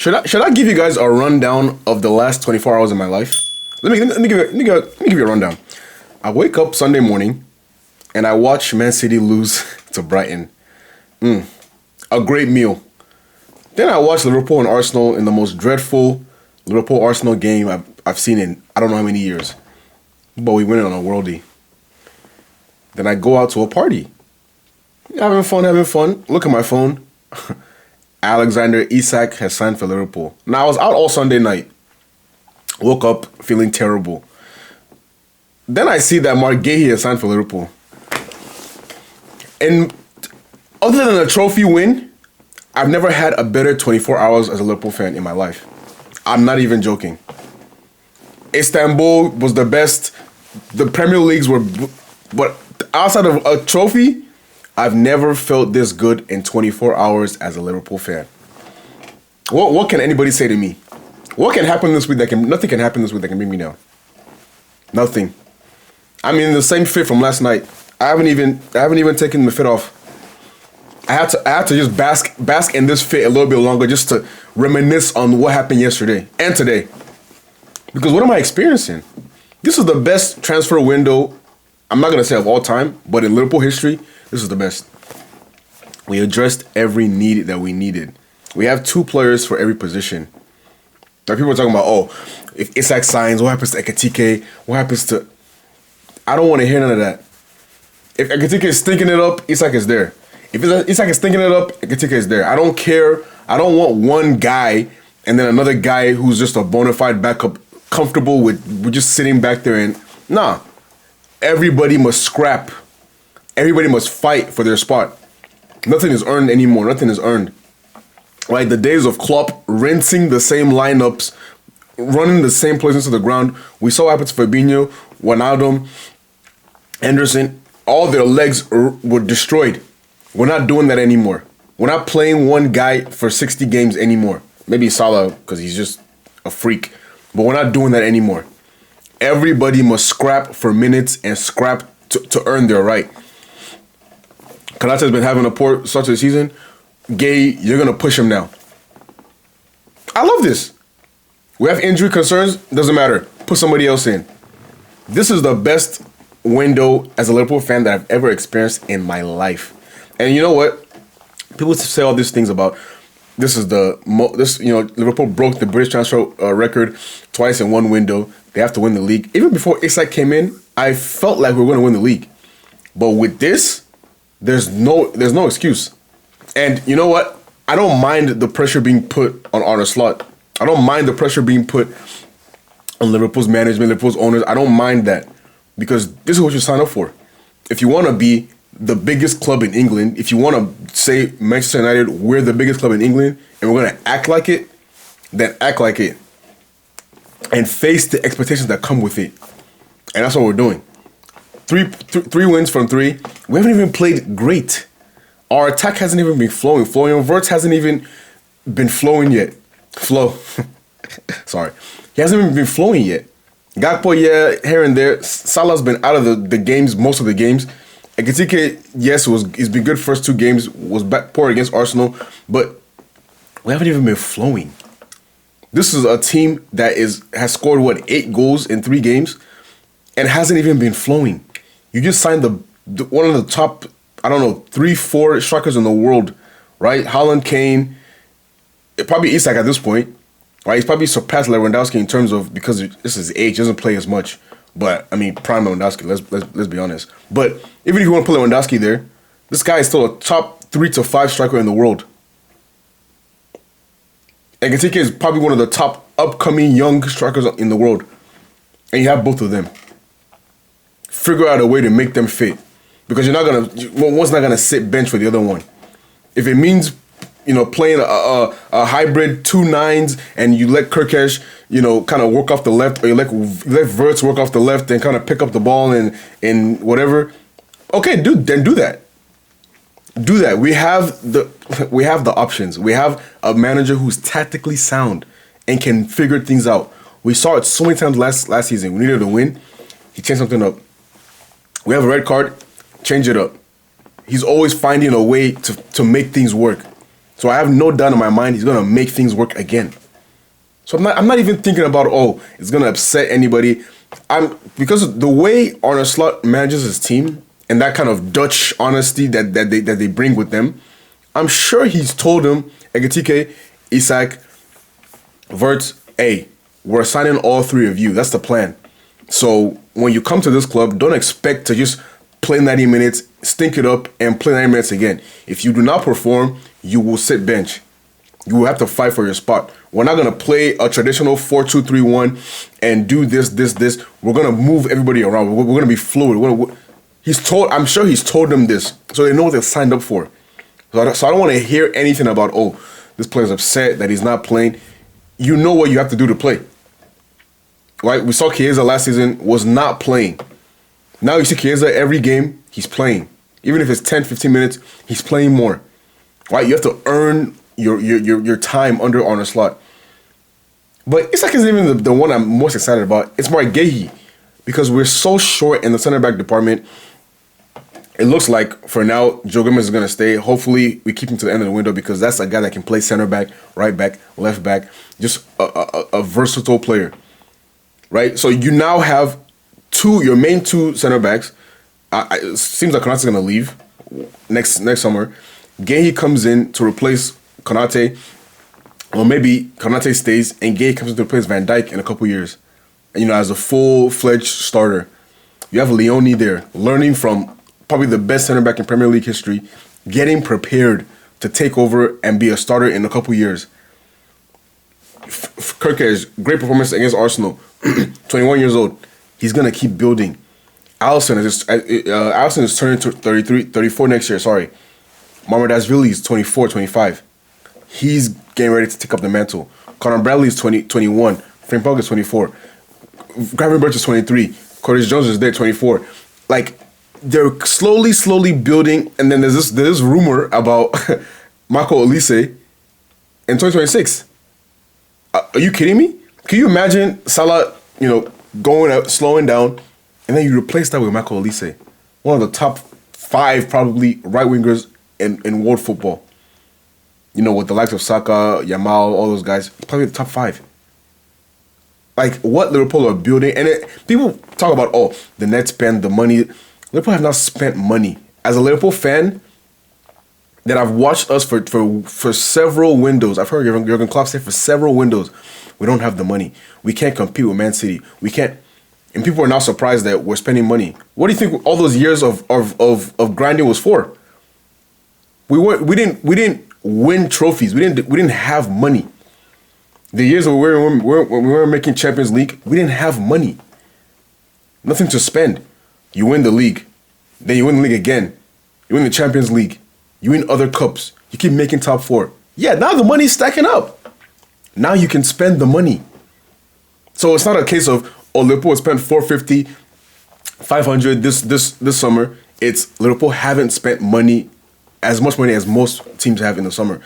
Should I give you guys a rundown of the last 24 hours of my life? Let me give you a rundown. I wake up Sunday morning and I watch Man City lose to Brighton. A great meal. Then I watch Liverpool and Arsenal in the most dreadful Liverpool-Arsenal game I've seen in I don't know how many years. But we win it on a worldie. Then I go out to a party. Having fun. Look at my phone. Alexander Isak has signed for Liverpool. Now, I was out all Sunday night. Woke up feeling terrible. Then I see that Mark Gahey has signed for Liverpool. And other than a trophy win, I've never had a better 24 hours as a Liverpool fan in my life. I'm not even joking. Istanbul was the best. The Premier Leagues were... But outside of a trophy, I've never felt this good in 24 hours as a Liverpool fan. What can anybody say to me? What can happen this week nothing can happen this week that can bring me down. Nothing. I'm in the same fit from last night. I haven't even taken the fit off. I had to just bask in this fit a little bit longer just to reminisce on what happened yesterday and today. Because what am I experiencing? This is the best transfer window, I'm not going to say of all time, but in Liverpool history, this is the best. We addressed every need that we needed. We have 2 players for every position. Now people are talking about, if Isak signs, what happens to Ekitike? What happens to... I don't want to hear none of that. If Ekitike is stinking it up, Isak is there. If Isak is stinking it up, Ekitike is there. I don't care. I don't want one guy and then another guy who's just a bona fide backup, comfortable with just sitting back there and... Nah. Everybody must scrap. Everybody must fight for their spot. Nothing is earned anymore. Nothing is earned. Like the days of Klopp rinsing the same lineups, running the same plays into the ground. We saw what happened to Fabinho, Wijnaldum, Henderson. All their legs were destroyed. We're not doing that anymore. We're not playing one guy for 60 games anymore. Maybe Salah, because he's just a freak. But we're not doing that anymore. Everybody must scrap for minutes and scrap to earn their right. Kanata's been having a poor start to the season. Gay, you're going to push him now. I love this. We have injury concerns. Doesn't matter. Put somebody else in. This is the best window as a Liverpool fan that I've ever experienced in my life. And you know what? People say all these things about Liverpool broke the British transfer record twice in one window. They have to win the league. Even before Isak came in, I felt like we were going to win the league. But with this, there's no excuse. And you know what? I don't mind the pressure being put on Arne Slot. I don't mind the pressure being put on Liverpool's management, Liverpool's owners. I don't mind that because this is what you sign up for. If you want to be the biggest club in England, if you want to say Manchester United, we're the biggest club in England and we're going to act like it, then act like it. And face the expectations that come with it. And that's what we're doing. Three wins from 3. We haven't even played great. Our attack hasn't even been flowing. Florian Wirtz hasn't even been flowing yet. Sorry. He hasn't even been flowing yet. Gakpo, yeah, here and there. Salah's been out of the games, most of the games. Ekitike, yes, he's been good first 2 games, was poor against Arsenal, but we haven't even been flowing. This is a team that has scored, 8 goals in 3 games and hasn't even been flowing. You just signed one of the top, 3-4 strikers in the world, right? Haaland, Kane, probably Isak at this point, right? He's probably surpassed Lewandowski in terms of, because this is his age, he doesn't play as much. But, prime Lewandowski, let's be honest. But even if you want to put Lewandowski there, this guy is still a top 3 to 5 striker in the world. And Ekitike is probably one of the top upcoming young strikers in the world. And you have both of them. Figure out a way to make them fit. Because one's not going to sit bench for the other one. If it means, playing a hybrid 2 9s and you let Kirkesh, kind of work off the left, or you let Wirtz work off the left and kind of pick up the ball and whatever, okay, then do that. Do that. We have the options. We have a manager who's tactically sound and can figure things out. We saw it so many times last season. We needed a win. He changed something up. We have a red card. Change it up. He's always finding a way to make things work. So I have no doubt in my mind he's gonna make things work again. So I'm not even thinking about, oh, it's gonna upset anybody. Because the way Arne Slot manages his team and that kind of Dutch honesty that they bring with them, I'm sure he's told him, Ekitike, Isak, Vert, hey, we're signing all three of you. That's the plan. So when you come to this club, don't expect to just play 90 minutes, stink it up, and play 90 minutes again. If you do not perform, you will sit bench. You will have to fight for your spot. We're not going to play a traditional 4-2-3-1 and do this. We're going to move everybody around. We're going to be fluid. I'm sure he's told them this, so they know what they signed up for. So I don't want to hear anything about, oh, this player's upset that he's not playing. You know what you have to do to play. Right? We saw Chiesa last season was not playing. Now you see Chiesa every game, he's playing. Even if it's 10, 15 minutes, he's playing more. Right? You have to earn your time under Arne Slot. But Isak isn't even the one I'm most excited about. It's more Gehi. Because we're so short in the center back department. It looks like, for now, Joe Gomez is going to stay. Hopefully, we keep him to the end of the window because that's a guy that can play center back, right back, left back. Just a versatile player. Right? So you now have your main two center backs. It seems like Konate's going to leave next summer. Gehi comes in to replace Konate. Or maybe Konate stays and Gehi comes in to replace Van Dijk in a couple years. And, as a full-fledged starter. You have Leone there, learning from probably the best center back in Premier League history, getting prepared to take over and be a starter in a couple years. Kirke's great performance against Arsenal, 21 years old. He's going to keep building. Alisson is turning to 34 next year, sorry. Mamadashvili is 24, 25. He's getting ready to take up the mantle. Conor Bradley is 21. Frank Pogba is 24. Gravenberch is 23. Curtis Jones is there, 24. Like, they're slowly building, and then there's this rumor about Marco Olise in 2026. Are you kidding me? Can you imagine Salah, going out, slowing down, and then you replace that with Marco Olise, one of the top 5 probably right wingers in world football. With the likes of Saka, Yamal, all those guys, probably the top 5. Like, what Liverpool are building, and people talk about, the net spend, the money. Liverpool have not spent money. As a Liverpool fan, that I've watched us for several windows. I've heard Jurgen Klopp say for several windows, we don't have the money. We can't compete with Man City. We can't. And people are now surprised that we're spending money. What do you think all those years of grinding was for? We didn't win trophies. We didn't have money. The years when we were making Champions League, we didn't have money. Nothing to spend. You win the league. Then you win the league again. You win the Champions League. You win other cups. You keep making top 4. Yeah, now the money's stacking up. Now you can spend the money. So it's not a case of, Liverpool spent 450, 500 this summer. It's Liverpool haven't spent as much money as most teams have in the summer.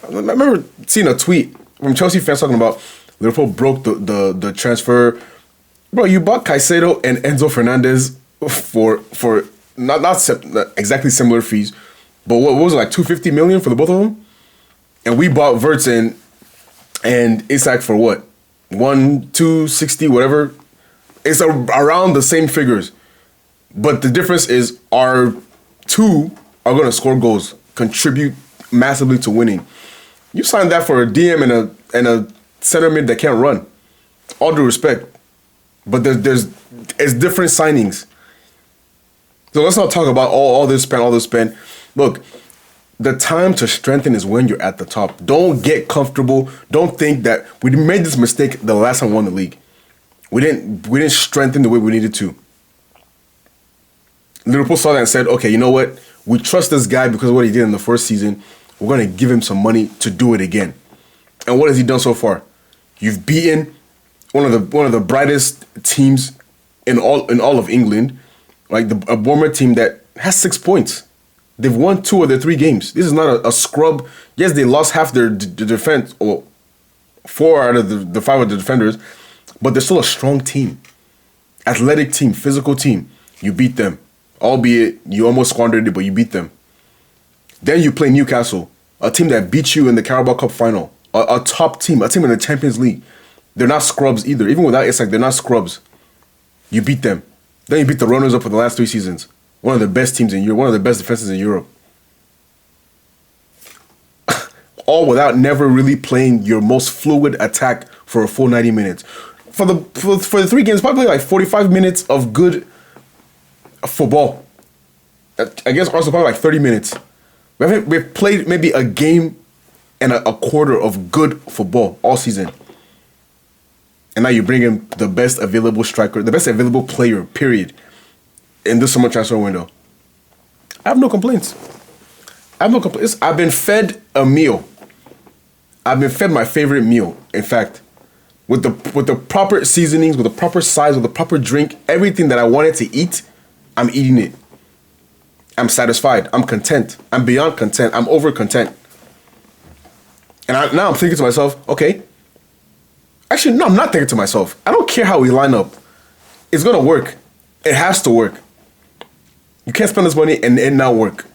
I remember seeing a tweet from Chelsea fans talking about Liverpool broke the transfer. Bro, you bought Caicedo and Enzo Fernandez for not exactly similar fees, but what was it, like $250 million for the both of them? And we bought Verts and Isak for what? $260, whatever. It's around the same figures. But the difference is our two are going to score goals, contribute massively to winning. You signed that for a DM and a center mid that can't run. All due respect. But it's different signings. So let's not talk about all this spend. Look, the time to strengthen is when you're at the top. Don't get comfortable. Don't think that we made this mistake the last time we won the league. We didn't strengthen the way we needed to. Liverpool saw that and said, okay, you know what? We trust this guy because of what he did in the first season. We're going to give him some money to do it again. And what has he done so far? You've beaten one of the brightest teams in all of England, like a Bournemouth team that has 6 points. They've won 2 of their 3 games. This is not a scrub. Yes, they lost half their defense, or 4 out of the 5 of the defenders, but they're still a strong team. Athletic team, physical team. You beat them. Albeit, you almost squandered it, but you beat them. Then you play Newcastle. a team that beat you in the Carabao Cup final, a top team, a team in the Champions League. They're not scrubs either. Even without Isak, they're not scrubs. You beat them. Then you beat the runners-up for the last 3 seasons. One of the best teams in Europe, one of the best defenses in Europe. All without never really playing your most fluid attack for a full 90 minutes. For the 3 games, probably like 45 minutes of good football. Against Arsenal, probably like 30 minutes. We've played maybe a game and a quarter of good football all season. And now you bring in the best available striker, the best available player, period, in this summer transfer window. I have no complaints. I've been fed a meal. I've been fed my favorite meal, in fact. With the proper seasonings, with the proper size, with the proper drink, everything that I wanted to eat, I'm eating it. I'm satisfied. I'm content. I'm beyond content. I'm over content. And now I'm thinking to myself, okay. Actually, no, I'm not thinking to myself. I don't care how we line up. It's going to work. It has to work. You can't spend this money and it not work.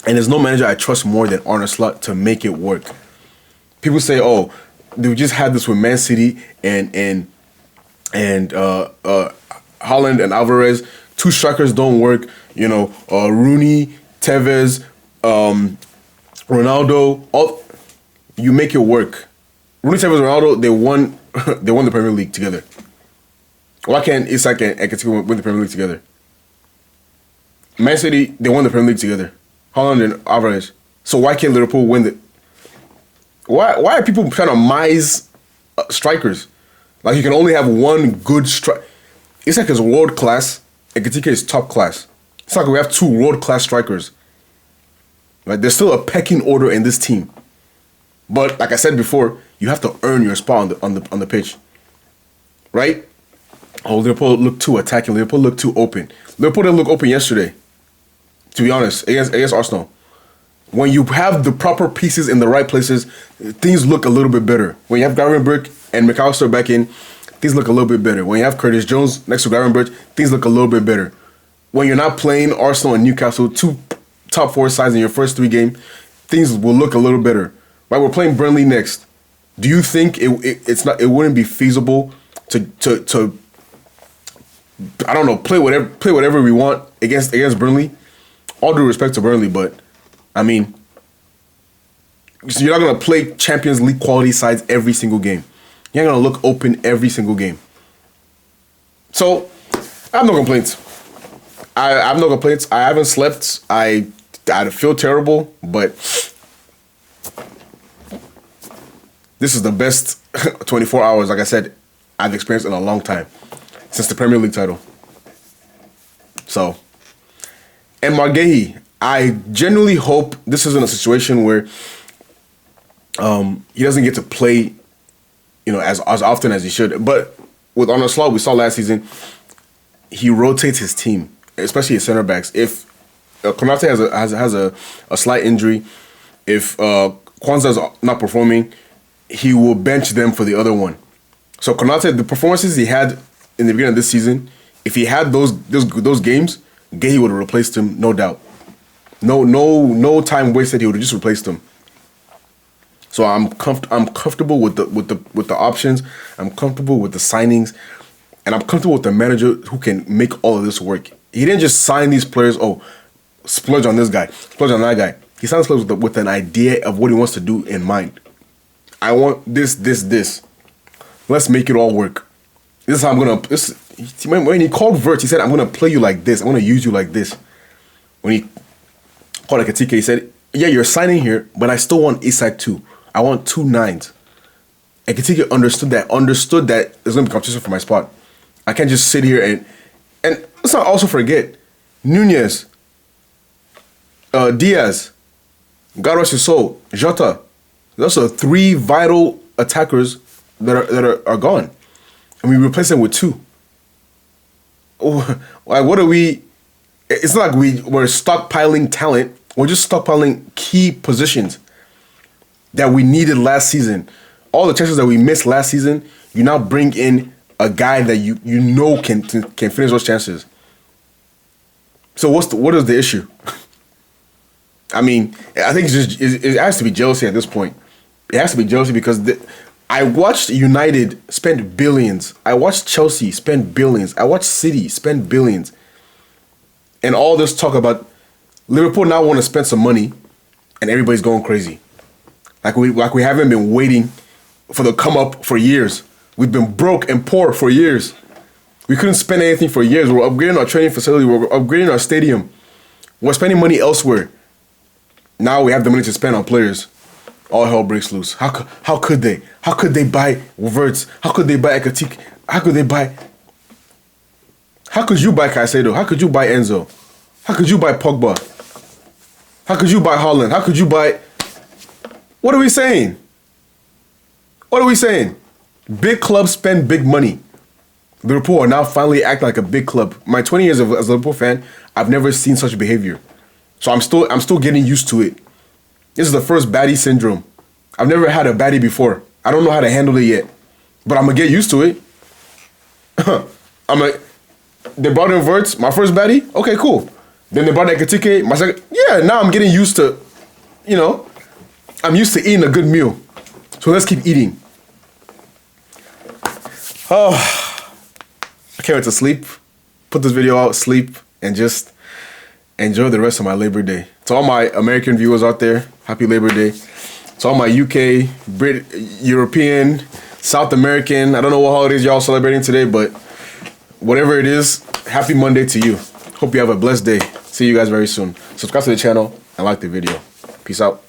And there's no manager I trust more than Arne Slot to make it work. People say, oh, they just had this with Man City and Haaland and Alvarez. 2 strikers don't work. You know, Rooney, Tevez, Ronaldo. All you make it work. Rooney, Tevez, Ronaldo. They won the Premier League together. Why can't Isak and Ekitike win the Premier League together? Man City, they won the Premier League together. Haaland and Alvarez. So why can't Liverpool win the? Why are people trying to mise strikers? Like you can only have one good strike. Isak is world class. Ekitike is top class. It's like we have 2 world class strikers. Right? There's still a pecking order in this team. But like I said before, you have to earn your spot on the pitch. Right? Oh, Liverpool looked too attacking. Liverpool looked too open. Liverpool didn't look open yesterday. To be honest, against Arsenal. When you have the proper pieces in the right places, things look a little bit better. When you have Gravenberch and McAllister back in, things look a little bit better. When you have Curtis Jones next to Gravenberch, things look a little bit better. When you're not playing Arsenal and Newcastle, 2 top 4 sides in your first 3 games, things will look a little better. Right? We're playing Burnley next. Do you think it wouldn't be feasible to I don't know, play whatever we want against Burnley? All due respect to Burnley, but I mean, so you're not gonna play Champions League quality sides every single game. You're not gonna look open every single game. So I have no complaints. I have no complaints. I haven't slept. I feel terrible, but this is the best 24 hours, like I said, I've experienced in a long time. Since the Premier League title. So, and Marguehi, I genuinely hope this isn't a situation where he doesn't get to play, you know, as often as he should. But with Arne Slot, we saw last season, he rotates his team, especially his center backs. If Konate has a slight injury, if Kwanzaa's not performing, he will bench them for the other one. So Konate, the performances he had in the beginning of this season, if he had those games, Guehi would have replaced him, no doubt. No time wasted. He would have just replaced him. So I'm comfortable with the options. I'm comfortable with the signings, and I'm comfortable with the manager who can make all of this work. He didn't just sign these players. Oh, splurge on this guy, splurge on that guy. He signs players with an idea of what he wants to do in mind. I want this. Let's make it all work. This is how I'm gonna. When he called Vert, he said, "I'm gonna play you like this. I'm gonna use you like this." When he called Ekitike, he said, "Yeah, you're signing here, but I still want Isak too. I want 2 9s." Ekitike understood that there's gonna be competition for my spot. I can't just sit here and let's not also forget Nunez, Diaz, God rest his soul, Jota. Those are 3 vital attackers that are gone. And we replace them with 2. Like, what are we? It's not like we're stockpiling talent. We're just stockpiling key positions that we needed last season. All the chances that we missed last season, you now bring in a guy that you know can finish those chances. So what is the issue? I mean, I think it has to be jealousy at this point. It has to be jealousy because I watched United spend billions. I watched Chelsea spend billions. I watched City spend billions. And all this talk about Liverpool now want to spend some money, and everybody's going crazy. Like we haven't been waiting for the come up for years. We've been broke and poor for years. We couldn't spend anything for years. We're upgrading our training facility. We're upgrading our stadium. We're spending money elsewhere. Now we have the money to spend on players. All hell breaks loose. How could they? How could they buy Wirtz? How could they buy Ekatike? How could you buy Caicedo? How could you buy Enzo? How could you buy Pogba? How could you buy Haaland? How could you buy... What are we saying? What are we saying? Big clubs spend big money. Liverpool are now finally acting like a big club. My 20 years as a Liverpool fan, I've never seen such behavior. So I'm still getting used to it. This is the first baddie syndrome. I've never had a baddie before. I don't know how to handle it yet. But I'm going to get used to it. They brought in Wirtz, my first baddie. Okay, cool. Then they brought Ekatike, my second. Yeah, now I'm getting used to, I'm used to eating a good meal. So let's keep eating. Oh, I can't wait to sleep. Put this video out, sleep, and just enjoy the rest of my Labor Day. To all my American viewers out there, happy Labor Day. To all my UK, European, South American, I don't know what holidays y'all celebrating today, but whatever it is, happy Monday to you. Hope you have a blessed day. See you guys very soon. Subscribe to the channel and like the video. Peace out.